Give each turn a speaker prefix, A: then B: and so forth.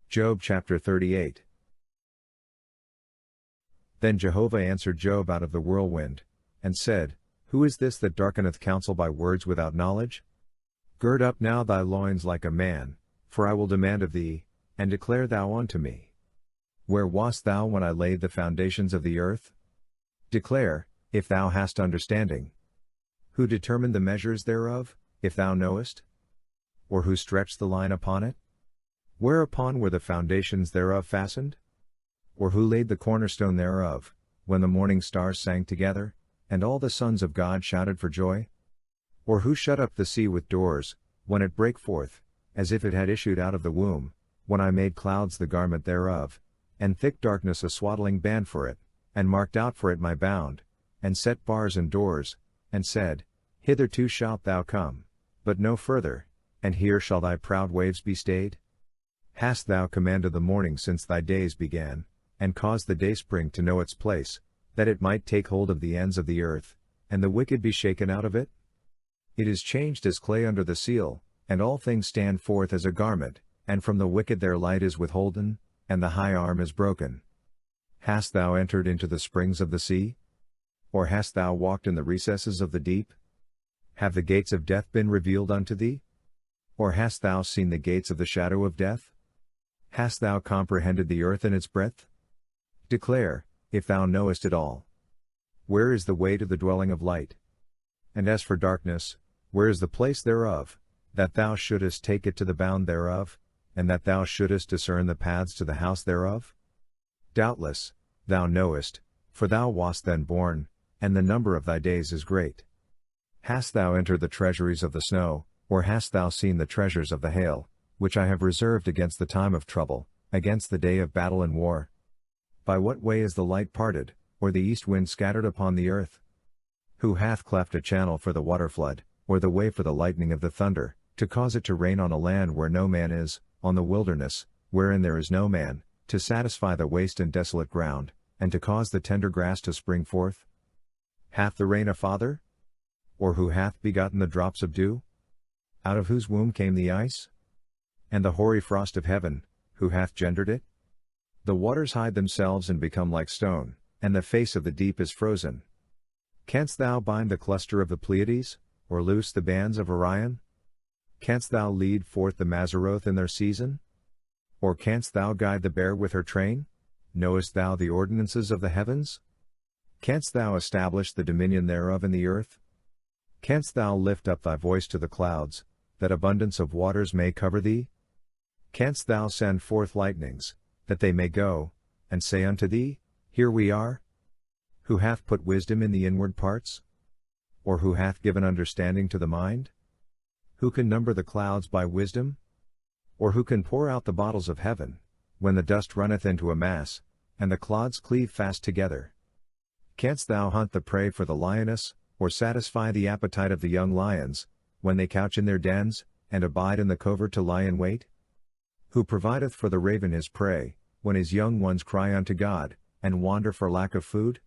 A: Job chapter 38. Then Jehovah answered Job out of the whirlwind, and said, Who is this that darkeneth counsel by words without knowledge? Gird up now thy loins like a man, for I will demand of thee, and declare thou unto me. Where wast thou when I laid the foundations of the earth? Declare, if thou hast understanding. Who determined the measures thereof, if thou knowest? Or who stretched the line upon it? Whereupon were the foundations thereof fastened? Or who laid the cornerstone thereof, when the morning stars sang together, and all the sons of God shouted for joy? Or who shut up the sea with doors, when it brake forth, as if it had issued out of the womb, when I made clouds the garment thereof, and thick darkness a swaddling band for it, and marked out for it my bound, and set bars and doors, and said, Hitherto shalt thou come, but no further, and here shall thy proud waves be stayed? Hast thou commanded the morning since thy days began, and caused the dayspring to know its place, that it might take hold of the ends of the earth, and the wicked be shaken out of it? It is changed as clay under the seal, and all things stand forth as a garment, and from the wicked their light is withholden, and the high arm is broken. Hast thou entered into the springs of the sea? Or hast thou walked in the recesses of the deep? Have the gates of death been revealed unto thee? Or hast thou seen the gates of the shadow of death? Hast thou comprehended the earth in its breadth? Declare, if thou knowest it all. Where is the way to the dwelling of light? And as for darkness, where is the place thereof, that thou shouldest take it to the bound thereof, and that thou shouldest discern the paths to the house thereof? Doubtless, thou knowest, for thou wast then born, and the number of thy days is great. Hast thou entered the treasuries of the snow, or hast thou seen the treasures of the hail, which I have reserved against the time of trouble, against the day of battle and war? By what way is the light parted, or the east wind scattered upon the earth? Who hath cleft a channel for the waterflood, or the way for the lightning of the thunder, to cause it to rain on a land where no man is, on the wilderness, wherein there is no man, to satisfy the waste and desolate ground, and to cause the tender grass to spring forth? Hath the rain a father? Or who hath begotten the drops of dew? Out of whose womb came the ice? And the hoary frost of heaven, who hath gendered it? The waters hide themselves and become like stone, and the face of the deep is frozen. Canst thou bind the cluster of the Pleiades, or loose the bands of Orion? Canst thou lead forth the Mazzaroth in their season? Or canst thou guide the bear with her train? Knowest thou the ordinances of the heavens? Canst thou establish the dominion thereof in the earth? Canst thou lift up thy voice to the clouds, that abundance of waters may cover thee? Canst thou send forth lightnings, that they may go, and say unto thee, Here we are? Who hath put wisdom in the inward parts? Or who hath given understanding to the mind? Who can number the clouds by wisdom? Or who can pour out the bottles of heaven, when the dust runneth into a mass, and the clods cleave fast together? Canst thou hunt the prey for the lioness, or satisfy the appetite of the young lions, when they couch in their dens, and abide in the covert to lie in wait? Who provideth for the raven his prey, when his young ones cry unto God, and wander for lack of food?